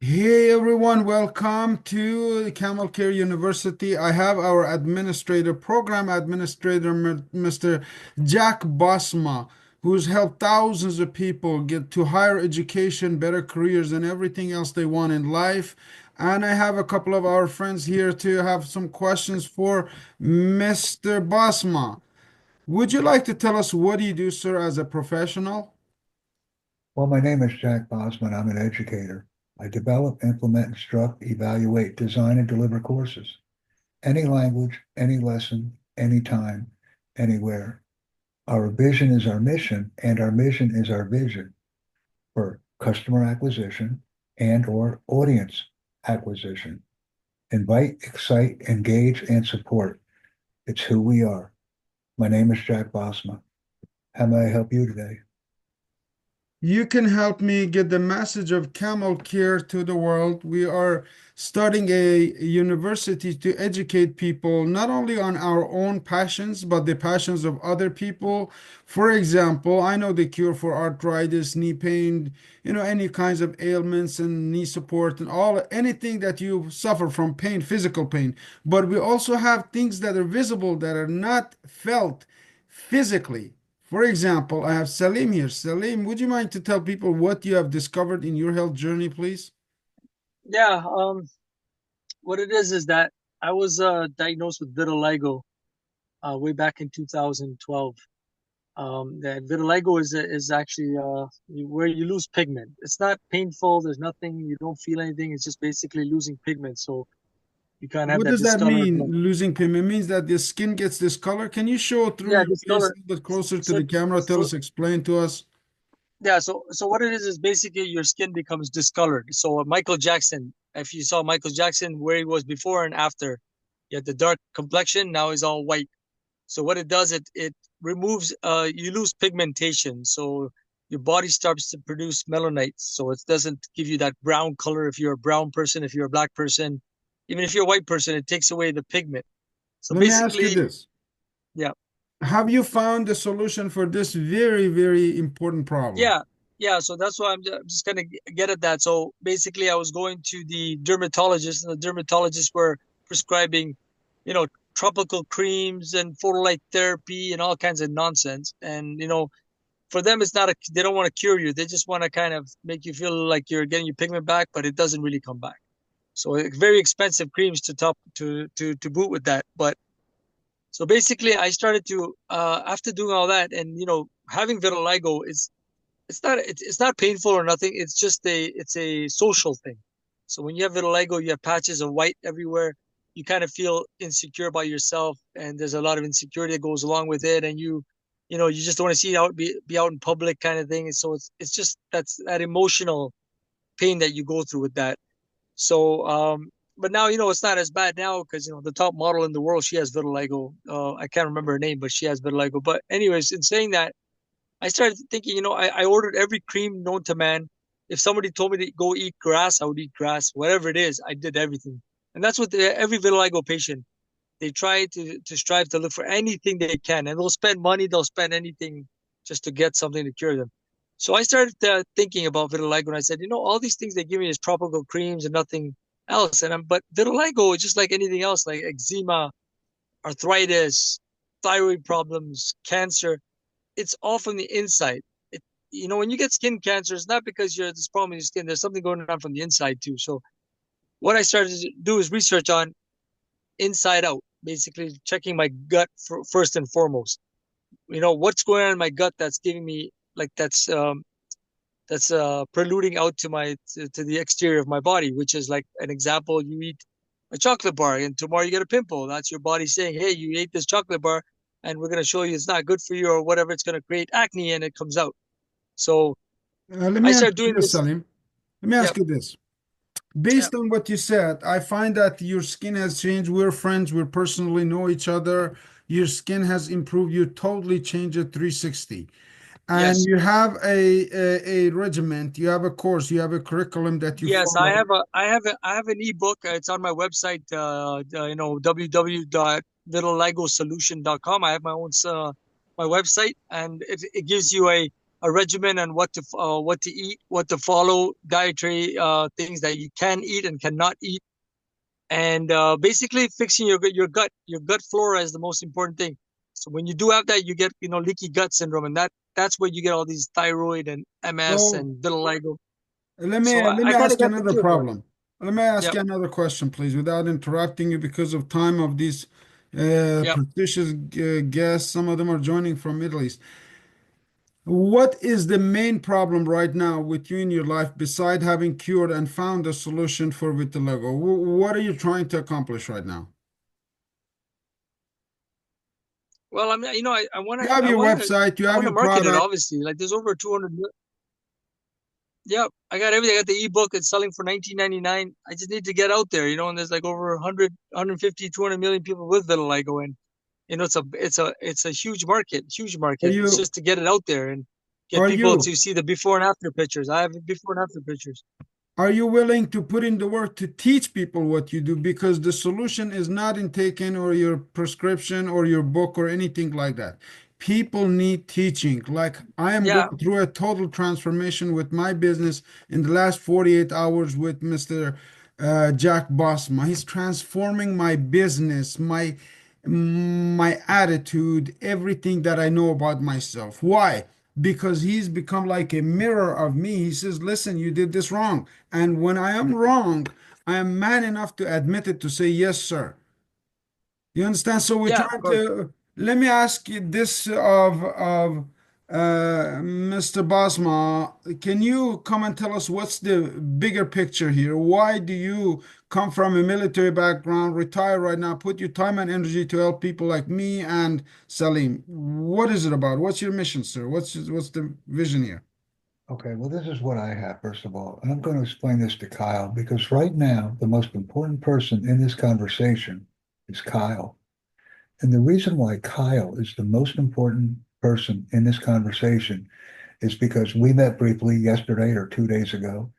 Hey everyone, welcome to Camel Care University. I have our program administrator, Mr. Jack Basma, who's helped thousands of people get to higher education, better careers, and everything else they want in life. And I have a couple of our friends here to have some questions for Mr. Basma. Would you like to tell us what do you do, sir, as a professional? Well, my name is Jack Bosman. I'm an educator. I develop, implement, instruct, evaluate, design, and deliver courses. Any language, any lesson, anytime, anywhere. Our vision is our mission, and our mission is our vision for customer acquisition and or audience acquisition. Invite, excite, engage, and support. It's who we are. My name is Jack Bosma. How may I help you today? You can help me get the message of camel care to the world. We are starting a university to educate people not only on our own passions, but the passions of other people. For example, I know the cure for arthritis, knee pain, any kinds of ailments and knee support and anything that you suffer from pain, physical pain. But we also have things that are visible that are not felt physically. For example, I have Salim here. Salim, would you mind to tell people what you have discovered in your health journey, please? Yeah, what it is that I was diagnosed with vitiligo way back in 2012. That vitiligo is actually where you lose pigment. It's not painful. There's nothing. You don't feel anything. It's just basically losing pigment. So you kind of have What that does that discolored mean, look. losing pigment? It means that the skin gets this color. Can you show through Yeah, your face a discolor. little bit closer to So the camera? Tell so us, explain to us. yeah. So what it is basically your skin becomes discolored. So Michael Jackson, if you saw Michael Jackson where he was before and after, he had the dark complexion. Now he's all white. So what it does, it removes you lose pigmentation. So your body starts to produce melanites. So it doesn't give you that brown color if you're a brown person, if you're a black person, even if you're a white person, it takes away the pigment. So Let me ask you basically, this. yeah. Have you found the solution for this very, very important problem? Yeah, yeah. So that's why I'm just gonna get at that. So basically, I was going to the dermatologist, and the dermatologists were prescribing, you know, tropical creams and photolight therapy and all kinds of nonsense. And for them, it's not a. They don't want to cure you. They just want to kind of make you feel like you're getting your pigment back, but it doesn't really come back. So very expensive creams to top to boot with that. But so basically, I started to after doing all that, and having vitiligo is it's not painful or nothing. It's a social thing. So when you have vitiligo, you have patches of white everywhere. You kind of feel insecure about yourself, and there's a lot of insecurity that goes along with it. And you just don't want to see it out be out in public kind of thing. And so it's just that's that emotional pain that you go through with that. So but now it's not as bad now because the top model in the world, she has vitiligo. I can't remember her name, but she has vitiligo. But anyways, in saying that, I started thinking, I ordered every cream known to man. If somebody told me to go eat grass, I would eat grass. Whatever it is, I did everything. And that's what every vitiligo patient, they try to strive to look for anything they can. And they'll spend money, they'll spend anything just to get something to cure them. So I started thinking about vitiligo and I said, all these things they give me is tropical creams and nothing else. But vitiligo is just like anything else, like eczema, arthritis, thyroid problems, cancer, it's all from the inside. When you get skin cancer, it's not because you're this problem in your skin. There's something going on from the inside too. So what I started to do is research on inside out, basically checking my gut first and foremost. What's going on in my gut that's giving me like that's preluding out to the exterior of my body, which is like an example. You eat a chocolate bar and tomorrow you get a pimple. That's your body saying, hey, you ate this chocolate bar and we're going to show you it's not good for you or whatever. It's going to create acne and it comes out. So Let me I ask started you doing this, this. Salim. Let me Yeah, ask you this. yeah. Based on what you said, I find that your skin has changed. We're friends. We personally know each other. Your skin has improved. You totally changed it 360. And Yes, you have a regiment, you have a course, you have a curriculum that you yes. I follow. have a, I have a, I have an ebook. It's on my website. www.vitiligo.com. I have my own my website, and it gives you a a regimen on what to eat, what to follow, dietary things that you can eat and cannot eat, and basically fixing your gut flora is the most important thing. So when you do have that, you get leaky gut syndrome, and that's where you get all these thyroid and MS So and vitiligo. let me So I, let me I kind of ask you got the another cure for it. problem. Let me ask Yep, you another question, please, without interrupting you because of time of these yep. prestigious guests. Some of them are joining from Middle East. What is the main problem right now with you in your life beside having cured and found a solution for vitiligo? What are you trying to accomplish right now? Well, I mean, I want You to, have I your want to, website, you I have want to your market it. product. Obviously, like there's over 200. Yep, I got everything. I got the ebook. It's selling for 19.99. I just need to get out there, and there's like over 100, 150, 200 million people with vitiligo, and it's a huge Are market. It's you just to get it out there and get are people you to see the before and after pictures. I have before and after pictures. Are you willing to put in the work to teach people what you do? Because the solution is not in taking or your prescription or your book or anything like that. People need teaching. Like I am Yeah, going through a total transformation with my business in the last 48 hours with Mr. Jack Bosma. He's transforming my business, my attitude, everything that I know about myself. Why? Because he's become like a mirror of me. He says, listen, you did this wrong. And when I am wrong, I am man enough to admit it, to say, yes, sir. You understand? So we're yeah, of trying course. to, let me ask you this of Mr. Basma. Can you come and tell us what's the bigger picture here? Why do you come from a military background, retire right now, put your time and energy to help people like me and Salim? What is it about? What's your mission, sir? What's the vision here? Okay, well, this is what I have, first of all. And I'm going to explain this to Kyle because right now, the most important person in this conversation is Kyle. And the reason why Kyle is the most important person in this conversation is because we met briefly yesterday or 2 days ago.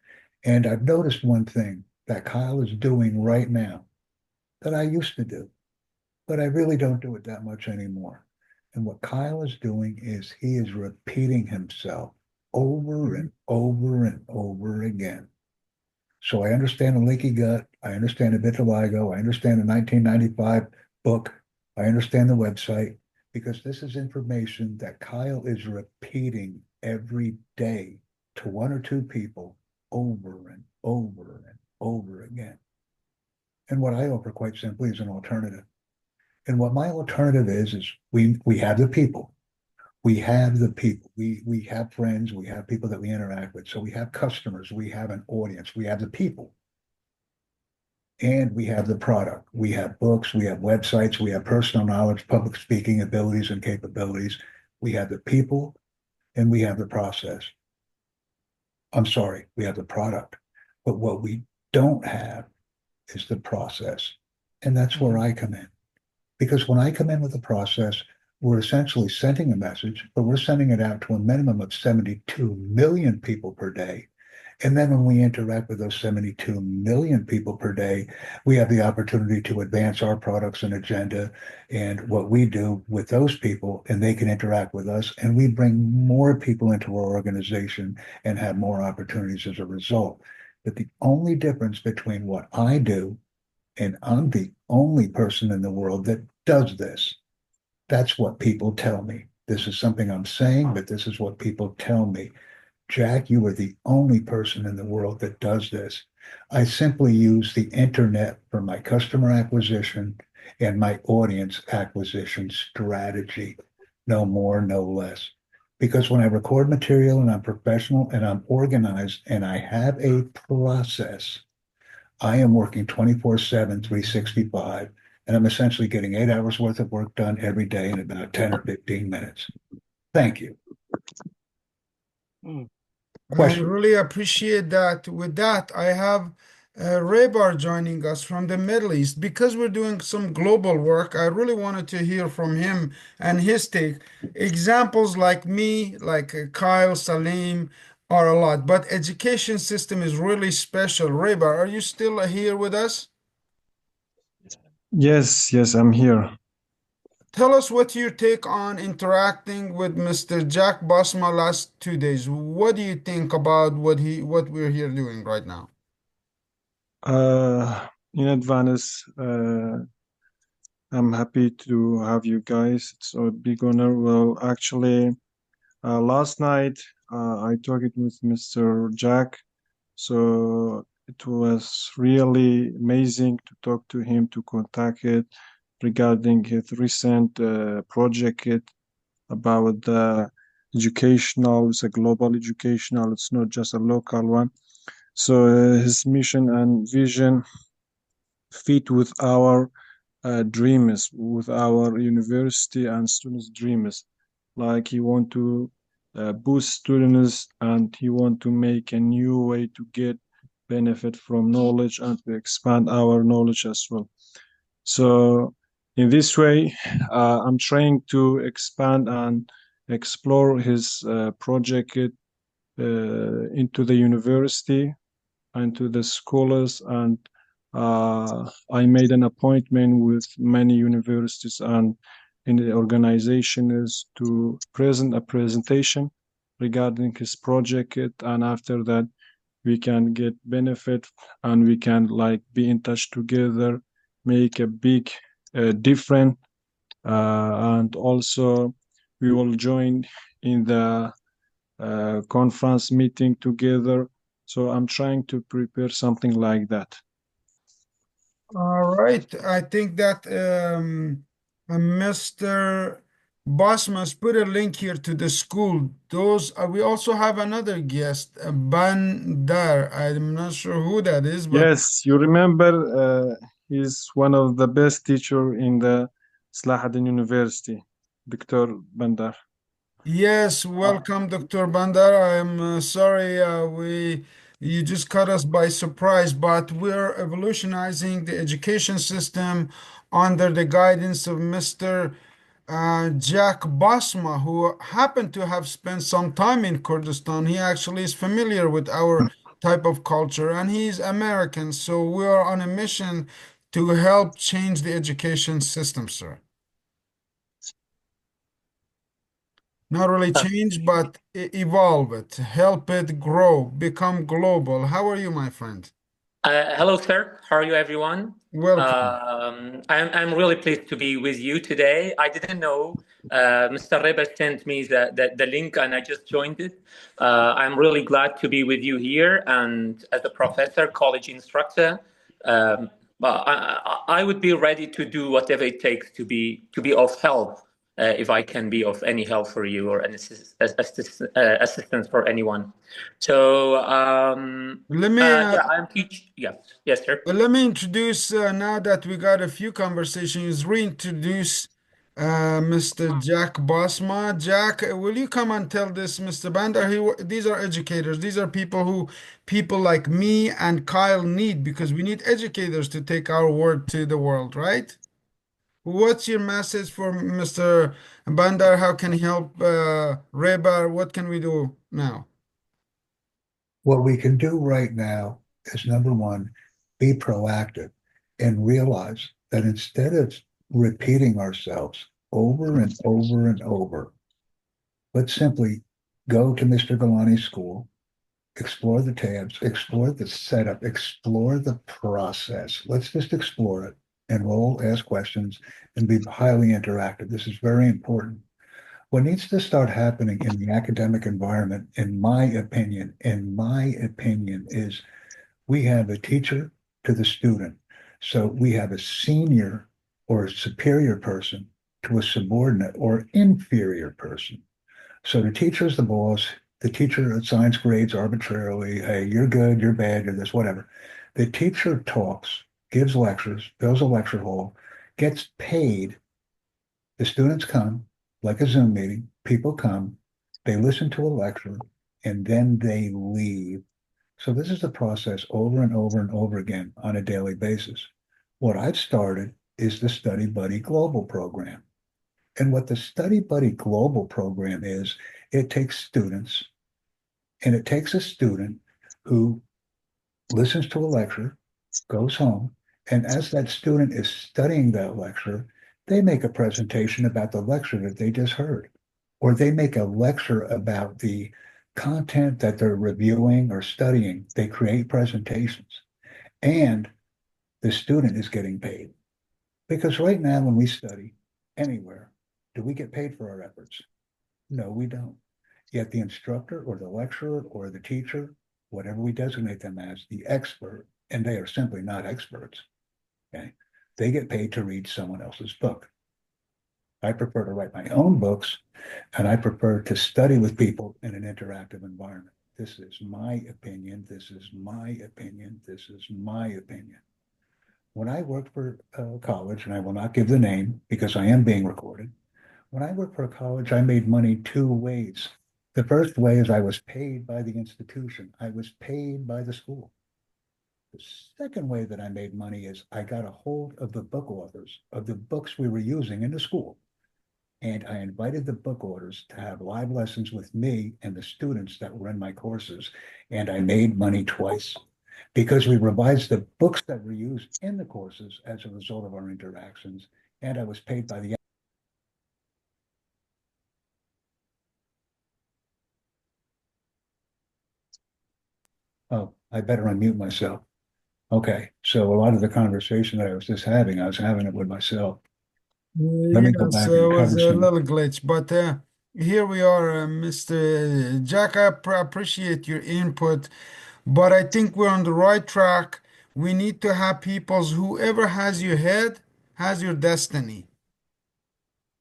And I've noticed one thing that Kyle is doing right now that I used to do, but I really don't do it that much anymore. And what Kyle is doing is he is repeating himself over and over and over again. So I understand the leaky gut. I understand the vitiligo. I understand the 1995 book. I understand the website because this is information that Kyle is repeating every day to one or two people over and over and over again. And what I offer quite simply is an alternative. And what my alternative is we have the people. We have the people. We have friends. We have people that we interact with. So we have customers. We have an audience. We have the people. And we have the product. We have books, we have websites, we have personal knowledge, public speaking abilities and capabilities. We have the people and we have the process. I'm sorry, we have the product. But what we don't have is the process. And that's where Mhm. I come in. Because when I come in with the process, we're essentially sending a message, but we're sending it out to a minimum of 72 million people per day. And then when we interact with those 72 million people per day, we have the opportunity to advance our products and agenda and what we do with those people, and they can interact with us. And we bring more people into our organization and have more opportunities as a result. But the only difference between what I do, and I'm the only person in the world that does this. That's what people tell me. This is something I'm saying, but this is what people tell me. Jack, you are the only person in the world that does this. I simply use the internet for my customer acquisition and my audience acquisition strategy. No more, no less. Because when I record material and I'm professional and I'm organized and I have a process, I am working 24/7, 365, and I'm essentially getting 8 hours worth of work done every day in about 10 or 15 minutes. Thank you. Mm. I Question. really appreciate that. With that, I have Raybar joining us from the Middle East. Because we're doing some global work, I really wanted to hear from him and his take. Examples like me, like Kyle, Salim, are a lot, but education system is really special. Raybar, are you still here with us? Yes, yes, I'm here. Tell us what your take on interacting with Mr. Jack Bosma last 2 days. What do you think about what we're here doing right now? In advance, I'm happy to have you guys. It's a big honor. Well, actually, last night I talked with Mr. Jack, so it was really amazing to talk to him, to contact it regarding his recent project about the educational, it's a global educational, it's not just a local one. So his mission and vision fit with our dreams, with our university and students' dreams. Like he want to boost students and he want to make a new way to get benefit from knowledge and to expand our knowledge as well. So in this way, I'm trying to expand and explore his project into the university and to the scholars, and I made an appointment with many universities and in the organizations to present a presentation regarding his project, and after that we can get benefit and we can like be in touch together, make a big difference, and also we will join in the conference meeting together. So I'm trying to prepare something like that. All right. I think that Mr. Bosmas put a link here to the school. Those we also have another guest, Bandar. I'm not sure who that is, but Yes, you remember he's one of the best teacher in the Salahuddin University, Dr. Bandar. yes, Uh, welcome, Dr. Bandar. I'm sorry we you just caught us by surprise, but we're evolutionizing the education system under the guidance of Mr. Jack Basma, who happened to have spent some time in Kurdistan. He actually is familiar with our type of culture, and he's American. So we are on a mission to help change the education system, sir. Not really change, but evolve it, help it grow, become global. How are you, my friend? Hello, sir. How are you, everyone? Welcome. I'm really pleased to be with you today. I didn't know Mr. Reber sent me the link and I just joined it. I'm really glad to be with you here. And as a professor, college instructor, but I would be ready to do whatever it takes to be of help if I can be of any help for you or an assistance for anyone. So Let me yeah, I'm teach. Yes, yes, sir. let me introduce now that we got a few conversations, reintroduce Mr. Jack Bosma. Jack, will you come and tell this, Mr. Bandar? These are educators. These are people who people like me and Kyle need because we need educators to take our word to the world, right? What's your message for Mr. Bandar? How can he help Reba? What can we do now? What we can do right now is number one, be proactive and realize that instead of repeating ourselves over and over and over, let's simply go to Mr. Gilany's school, explore the tabs, explore the setup, explore the process. Let's just explore it, enroll, ask questions, and be highly interactive. This is very important. What needs to start happening in the academic environment, in my opinion, is we have a teacher to the student. So we have a senior or a superior person to a subordinate or inferior person. So the teacher is the boss. The teacher assigns grades arbitrarily. Hey, you're good, you're bad, you're this, whatever. The teacher talks, gives lectures, fills a lecture hall, gets paid. The students come, like a Zoom meeting, people come, they listen to a lecture, and then they leave. So this is the process over and over and over again on a daily basis. What I've started is the Study Buddy Global Program. And what the Study Buddy Global Program is, it takes students and it takes a student who listens to a lecture, goes home, and as that student is studying that lecture, They make a presentation about the lecture that they just heard, or they make a lecture about the content that they're reviewing or studying. They create presentations, and the student is getting paid. Because right now, when we study anywhere, do we get paid for our efforts? No, we don't. Yet the instructor or the lecturer or the teacher, whatever we designate them as, the expert, and they are simply not experts, okay? They get paid to read someone else's book. I prefer to write my own books, and I prefer to study with people in an interactive environment. This is my opinion. This is my opinion. This is my opinion. When I worked for college, and I will not give the name because I am being recorded, when I worked for a college, I made money two ways. The first way is I was paid by the institution. I was paid by the school. The second way that I made money is I got a hold of the book authors of the books we were using in the school. And I invited the book authors to have live lessons with me and the students that were in my courses. And I made money twice because we revised the books that were used in the courses as a result of our interactions. And I was paid by the Oh, I better unmute myself. Okay, so a lot of the conversation that I was just having, I was having it with myself. Let me go Yes, back it and was cover a some. little glitch, but here we are, Mr. Jack. I appreciate your input, but I think we're on the right track. We need to have people's whoever has your head has your destiny.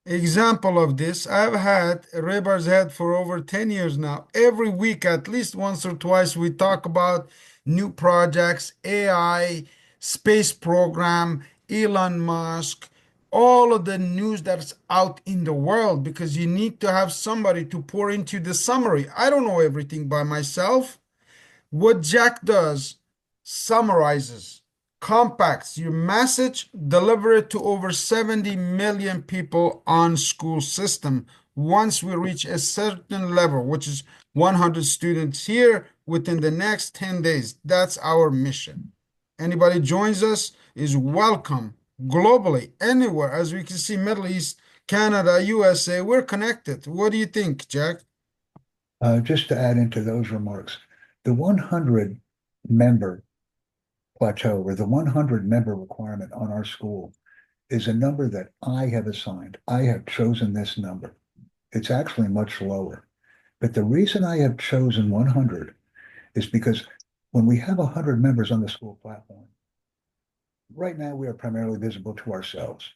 Example of this, I've had Rebar's head for over 10 years now. Every week, at least once or twice, we talk about new projects, AI, space program, Elon Musk, all of the news that's out in the world because you need to have somebody to pour into the summary. I don't know everything by myself. What Jack does summarizes, compacts your message, deliver it to over 70 million people on school system. Once we reach a certain level, which is 100 students here within the next 10 days, that's our mission. Anybody joins us is welcome globally, anywhere. As we can see, Middle East, Canada, USA, we're connected. What do you think, Jack? Just to add into those remarks, the 100 member plateau or the 100 member requirement on our school is a number that I have assigned. I have chosen this number. It's actually much lower. But the reason I have chosen 100 is because when we have 100 members on the school platform, right now we are primarily visible to ourselves.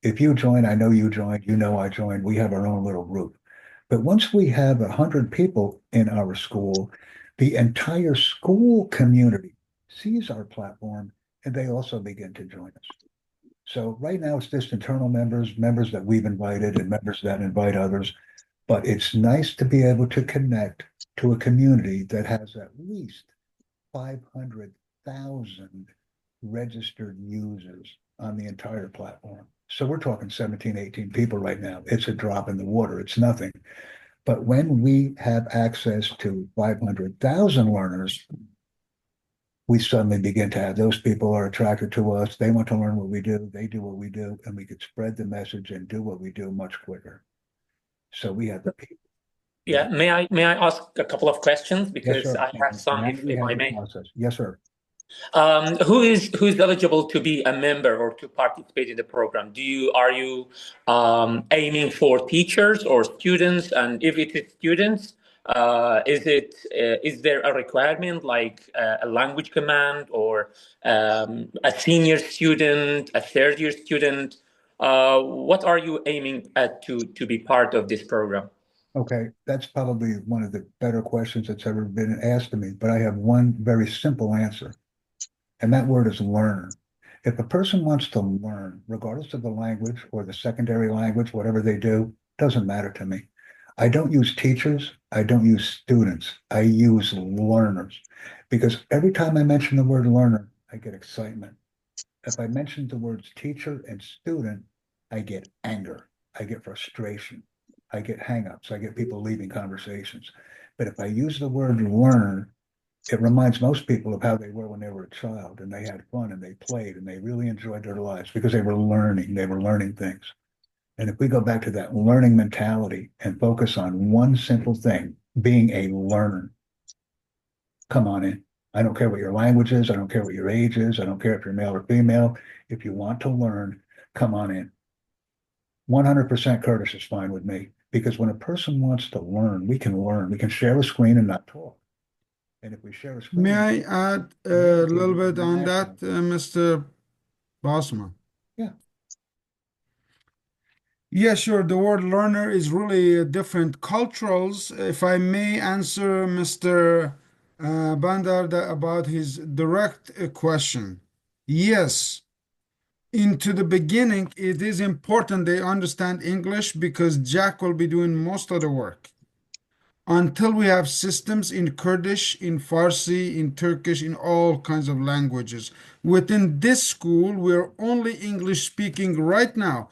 If you join, I know you joined, you know I joined, we have our own little group. But once we have 100 people in our school, the entire school community sees our platform and they also begin to join us. So right now it's just internal members, members that we've invited and members that invite others. But it's nice to be able to connect to a community that has at least 500,000 registered users on the entire platform. So we're talking 17, 18 people right now. It's a drop in the water. It's nothing. But when we have access to 500,000 learners, we suddenly begin to have those people are attracted to us. They want to learn what we do. They do what we do, and we could spread the message and do what we do much quicker. So we have the people. Yeah, may I ask a couple of questions Yes, because sir. I have some, Now we if I have the may. process. Yes, sir. Who's eligible to be a member or to participate in the program? Are you aiming for teachers or students? And if it is students, is there a requirement like a language command or a senior student, a third year student? What are you aiming at to be part of this program? Okay, that's probably one of the better questions that's ever been asked of me, but I have one very simple answer, and that word is learner. If a person wants to learn, regardless of the language or the secondary language, whatever they do, doesn't matter to me. I don't use teachers, I don't use students, I use learners because every time I mention the word learner, I get excitement. If I mention the words teacher and student, I get anger, I get frustration, I get hangups, I get people leaving conversations. But if I use the word learn, It reminds most people of how they were when they were a child and they had fun and they played and they really enjoyed their lives because they were learning things. And if we go back to that learning mentality and focus on one simple thing, being a learner, come on in. I don't care what your language is. I don't care what your age is. I don't care if you're male or female. If you want to learn, come on in. 100% Curtis is fine with me because when a person wants to learn. We can share a screen and not talk. And if we share a May screen, I add a little bit on that, Mr. Bosman? Yeah. Yeah, sure. The word learner is really different culturals. If I may answer Mr. Bandar about his direct question. Yes, into the beginning, it is important they understand English because Jack will be doing most of the work until we have systems in Kurdish, in Farsi, in Turkish, in all kinds of languages. Within this school, we're only English speaking right now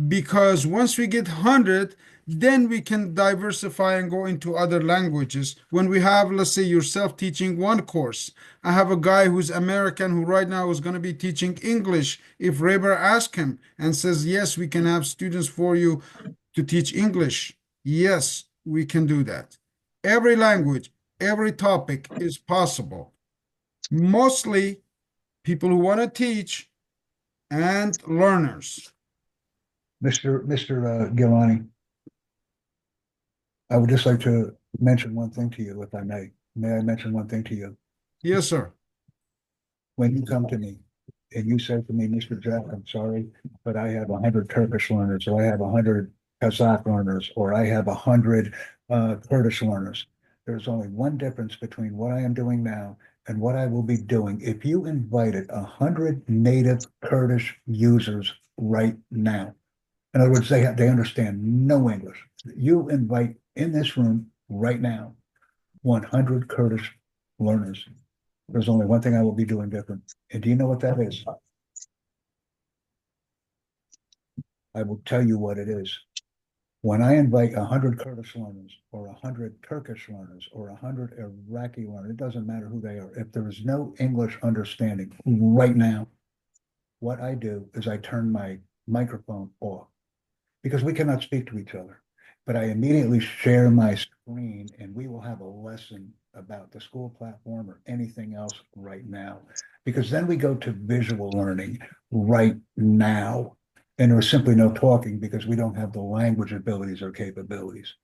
because once we get 100, then we can diversify and go into other languages. When we have, let's say, yourself teaching one course, I have a guy who's American who right now is going to be teaching English. If Reber asks him and says, yes, we can have students for you to teach English, yes, we can do that. Every language, every topic is possible. Mostly people who want to teach and learners. Mr. Gilany, I would just like to mention one thing to you, if I may. May I mention one thing to you? Yes, sir. When you come to me and you say to me, Mr. Jack, I'm sorry, but I have 100 Turkish learners, or I have 100 Kazakh learners, or I have 100 Kurdish learners. There's only one difference between what I am doing now and what I will be doing. If you invited 100 native Kurdish users right now, in other words, they understand no English. You invite in this room right now 100 Kurdish learners. There's only one thing I will be doing different. And do you know what that is? I will tell you what it is. When I invite 100 Kurdish learners or 100 Turkish learners or 100 Iraqi learners, it doesn't matter who they are. If there is no English understanding right now, what I do is I turn my microphone off because we cannot speak to each other. But I immediately share my screen and we will have a lesson about the school platform or anything else right now. Because then we go to visual learning right now. And there's simply no talking because we don't have the language abilities or capabilities.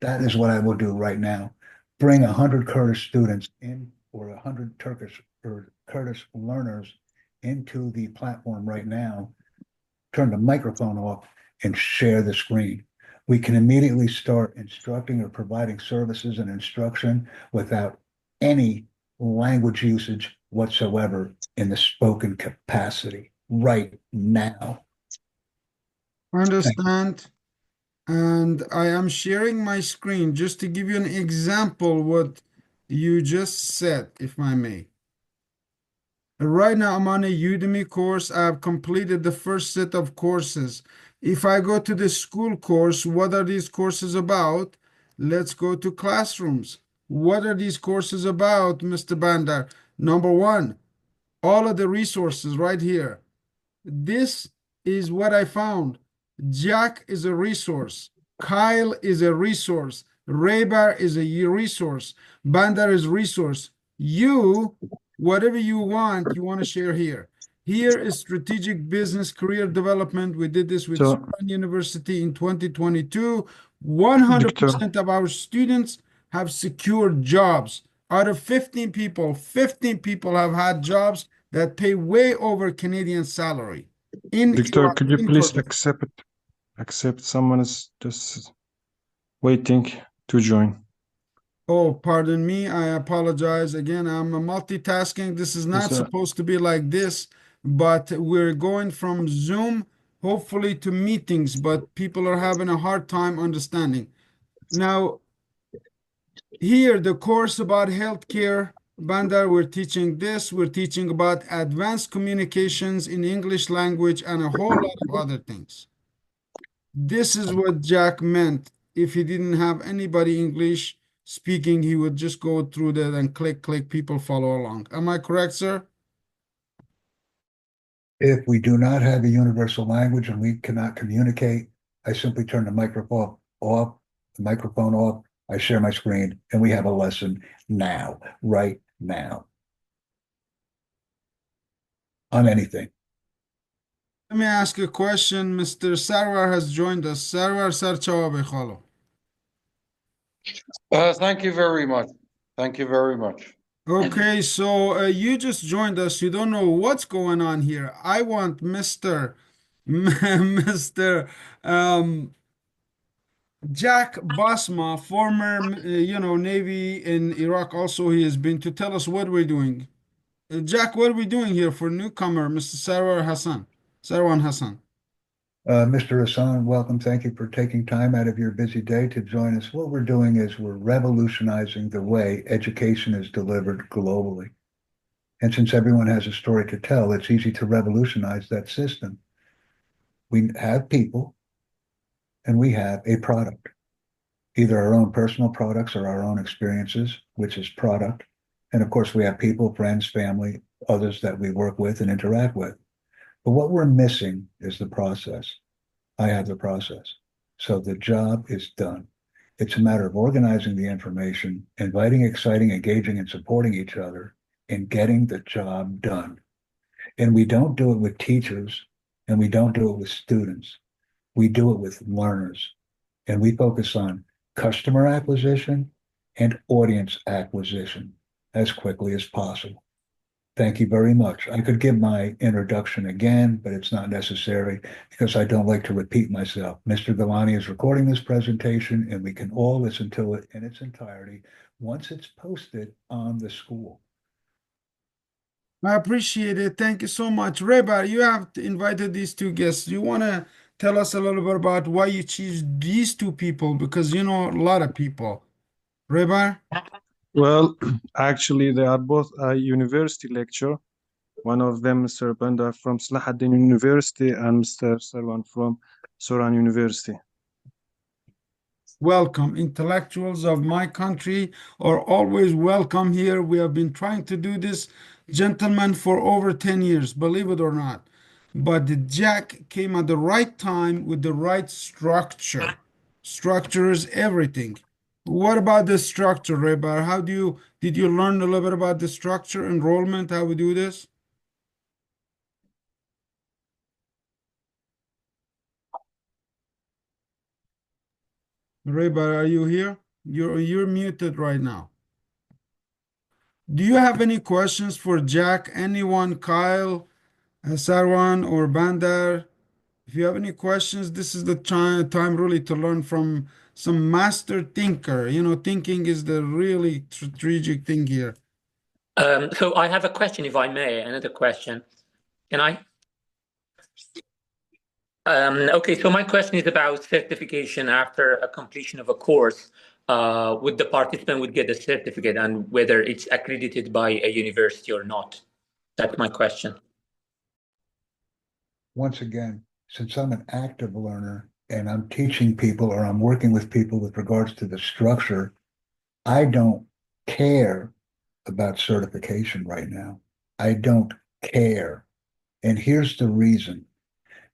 That is what I will do right now. Bring 100 Kurdish students in or 100 Turkish or Kurdish learners into the platform right now, turn the microphone off and share the screen. We can immediately start instructing or providing services and instruction without any language usage whatsoever in the spoken capacity right now. Understand. And I am sharing my screen just to give you an example what you just said, if I may. Right now, I'm on a Udemy course. I've completed the first set of courses. If I go to the school course, what are these courses about? Let's go to classrooms. What are these courses about, Mr. Bandar? Number one, all of the resources right here. This is what I found. Jack is a resource. Kyle is a resource. Raybar is a resource. Bandar is resource. You, whatever you want to share here. Here is strategic business career development. We did this with So, University in 2022. Victor, 100% of our students have secured jobs. Out of 15 people have had jobs that pay way over Canadian salary in Victor, Iraq, could you in please Kurdistan. accept someone is just waiting to join? Oh, pardon me. I apologize. Again, I'm multitasking. This is not Yes, supposed to be like this, but we're going from Zoom, hopefully, to meetings, but people are having a hard time understanding. Now, here, the course about healthcare, Bandar, we're teaching this. We're teaching about advanced communications in English language and a whole lot of other things. This is what Jack meant if he didn't have anybody English speaking, he would just go through that and click, click, people follow along. Am I correct, sir? If we do not have a universal language and we cannot communicate, I simply turn the microphone off, I share my screen, and we have a lesson now, right now, on anything. Let me ask a question. Mr. Sarwar has joined us. Sarwar sir jawab khalo. Thank you very much. Thank you very much. Okay, so you just joined us. You don't know what's going on here. I want Mr. Mr. Jack Basma, former, Navy in Iraq. Also, he has been to tell us what we're doing. Jack, what are we doing here for newcomer, Mr. Sarwan Hassan? Mr. Hassan, welcome. Thank you for taking time out of your busy day to join us. What we're doing is we're revolutionizing the way education is delivered globally. And since everyone has a story to tell, it's easy to revolutionize that system. We have people and we have a product, either our own personal products or our own experiences, which is product. And of course, we have people, friends, family, others that we work with and interact with. But what we're missing is the process. I have the process. So the job is done. It's a matter of organizing the information, inviting, exciting, engaging, and supporting each other, and getting the job done. And we don't do it with teachers, and we don't do it with students. We do it with learners. And we focus on customer acquisition and audience acquisition as quickly as possible. Thank you very much. I could give my introduction again, but it's not necessary because I don't like to repeat myself. Mr. Gilany is recording this presentation and we can all listen to it in its entirety once it's posted on the school. I appreciate it. Thank you so much. Reba, you have invited these two guests. You want to tell us a little bit about why you choose these two people? Because you know a lot of people. Reba? Well, actually, they are both a university lecture. One of them, Mr. Banda from Salahuddin University, and Mr. Salwan from Soran University. Welcome. Intellectuals of my country are always welcome here. We have been trying to do this, gentlemen, for over 10 years, believe it or not. But the Jack came at the right time with the right structure. Structure is everything. What about the structure, Reba? Did you learn a little bit about the structure, enrollment, how we do this? Reba, are you here? You're muted right now. Do you have any questions for Jack? Anyone, Kyle, Sarwan, or Bandar? If you have any questions, this is the time really to learn from some master thinker. You know, thinking is the really strategic thing here. So I have a question, if I may, another question. Can I? Okay, so my question is about certification after a completion of a course. Would the participant would get a certificate and whether it's accredited by a university or not? That's my question. Once again, since I'm an active learner and I'm teaching people or I'm working with people with regards to the structure, I don't care about certification right now. I don't care. And here's the reason.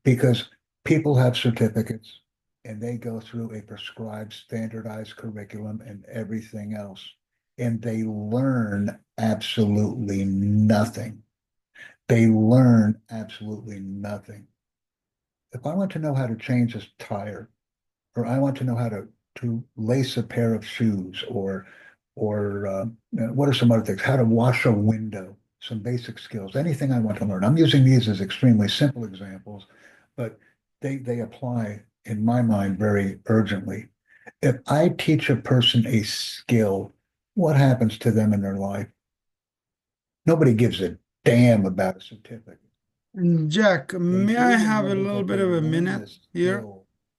Because people have certificates and they go through a prescribed standardized curriculum and everything else, and they learn absolutely nothing. They learn absolutely nothing. If I want to know how to change a tire, or I want to know how to lace a pair of shoes, or what are some other things? How to wash a window, some basic skills, anything I want to learn. I'm using these as extremely simple examples, but they apply in my mind very urgently. If I teach a person a skill, what happens to them in their life? Nobody gives a damn about a certificate. And Jack, may I have a little bit of a minute here?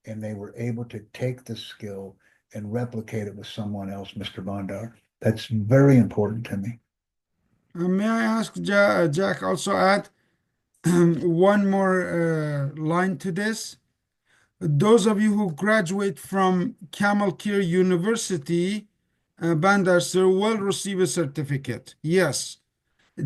And they were able to take the skill and replicate it with someone else, Mr. Bondar. That's very important to me. May I ask Jack also add one more line to this? Those of you who graduate from Camel University, Bandar sir will receive a certificate. Yes.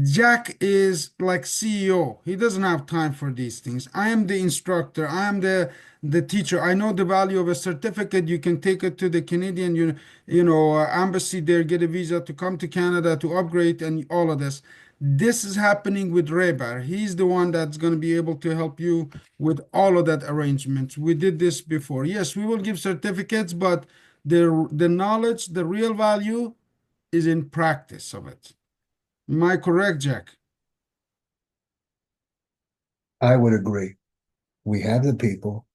Jack is like CEO. He doesn't have time for these things. I am the instructor. I am the teacher. I know the value of a certificate. You can take it to the Canadian, embassy there, get a visa to come to Canada to upgrade and all of this. This is happening with Rebar. He's the one that's going to be able to help you with all of that arrangements. We did this before. Yes, we will give certificates, but the knowledge, the real value is in practice of it. Am I correct, Jack? I would agree. We have the people,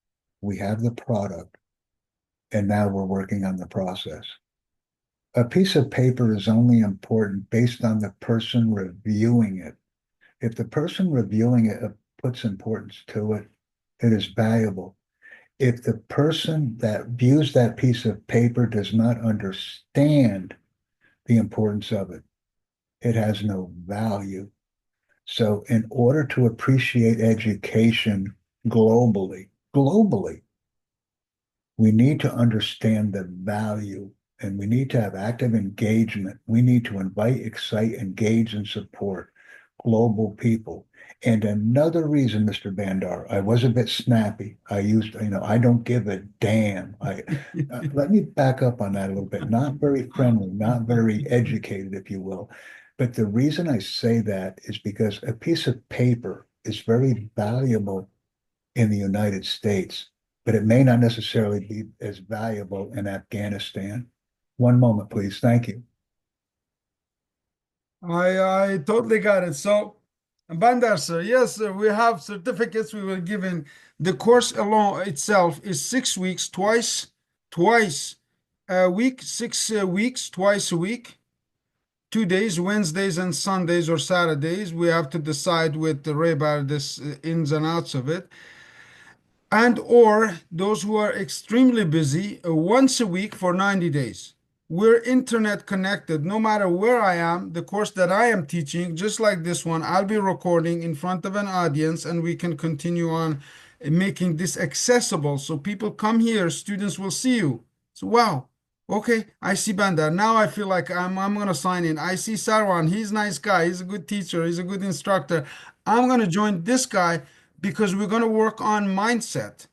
we have the product, and now we're working on the process. A piece of paper is only important based on the person reviewing it. If the person reviewing it puts importance to it, it is valuable. If the person that views that piece of paper does not understand the importance of it, it has no value. So in order to appreciate education globally, we need to understand the value and we need to have active engagement. We need to invite, excite, engage, and support global people. And another reason, Mr. Bandar, I was a bit snappy. I used, I don't give a damn. Let me back up on that a little bit. Not very friendly, not very educated, if you will. But the reason I say that is because a piece of paper is very valuable in the United States, but it may not necessarily be as valuable in Afghanistan. One moment, please. Thank you. I totally got it. So, Bandar, sir, yes, sir, we have certificates we were given. The course alone itself is 6 weeks, twice a week, 6 weeks, twice a week, 2 days, Wednesdays and Sundays or Saturdays. We have to decide with the Rebar this ins and outs of it. And or those who are extremely busy, once a week for 90 days. We're internet connected. No matter where I am, the course that I am teaching, just like this one, I'll be recording in front of an audience and we can continue on making this accessible. So people come here, students will see you. So, wow, okay, I see Bandar. Now I feel like I'm going to sign in. I see Sarwan. He's a nice guy. He's a good teacher. He's a good instructor. I'm going to join this guy because we're going to work on mindset.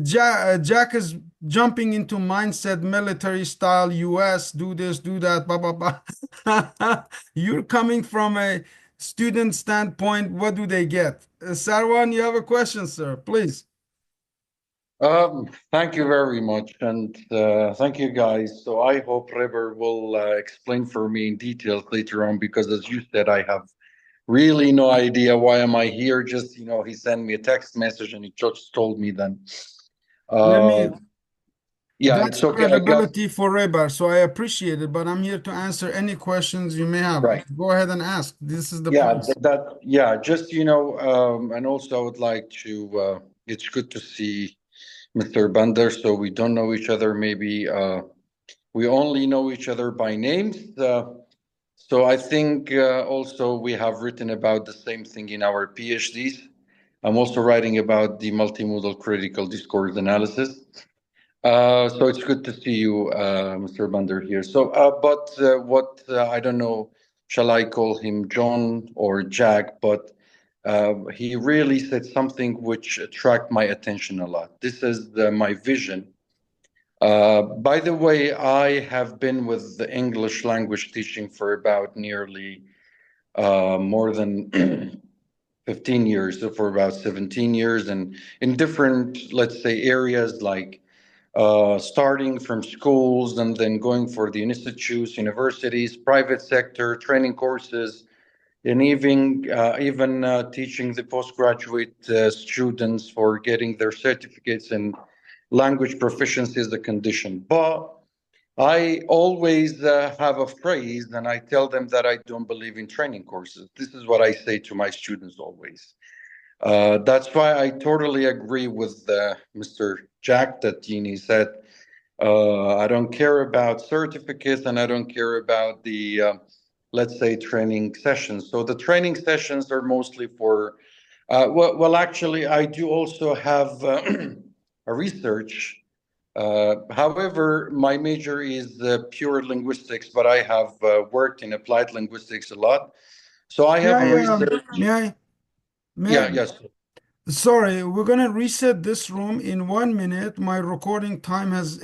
Jack is jumping into mindset, military style, US, do this, do that, blah, blah, blah. You're coming from a student standpoint. What do they get? Sarwan, you have a question, sir, please. Thank you very much, and thank you guys. So I hope River will explain for me in detail later on, because as you said, I have really no idea why am I here. Just he sent me a text message and he just told me then. Let me, Yeah, that's it's okay. I guess. credibility for Rebar, so I appreciate it, but I'm here to answer any questions you may have. Right. Go ahead and ask. This is the Yeah, place. yeah. Just and also I would like to. It's good to see Mr. Bander. So we don't know each other. Maybe we only know each other by names. So I think also we have written about the same thing in our PhDs. I'm also writing about the multimodal critical discourse analysis. So it's good to see you, Mr. Bander here. So, but what I don't know, shall I call him John or Jack? But he really said something which attracted my attention a lot. This is my vision. By the way, I have been with the English language teaching for about nearly more than 15 years, so for about 17 years, and in different, let's say, areas like starting from schools and then going for the institutes, universities, private sector, training courses, and even teaching the postgraduate students for getting their certificates in language proficiency as a condition. But I always have a phrase, and I tell them that I don't believe in training courses. This is what I say to my students always. That's why I totally agree with Mr. Jack that Jeannie said. I don't care about certificates and I don't care about the, let's say, training sessions. So the training sessions are mostly for, actually, I do also have a research However, my major is pure linguistics, but I have worked in applied linguistics a lot. So I have a research. May Yeah, I, yes. sorry, we're gonna reset this room in 1 minute. My recording time has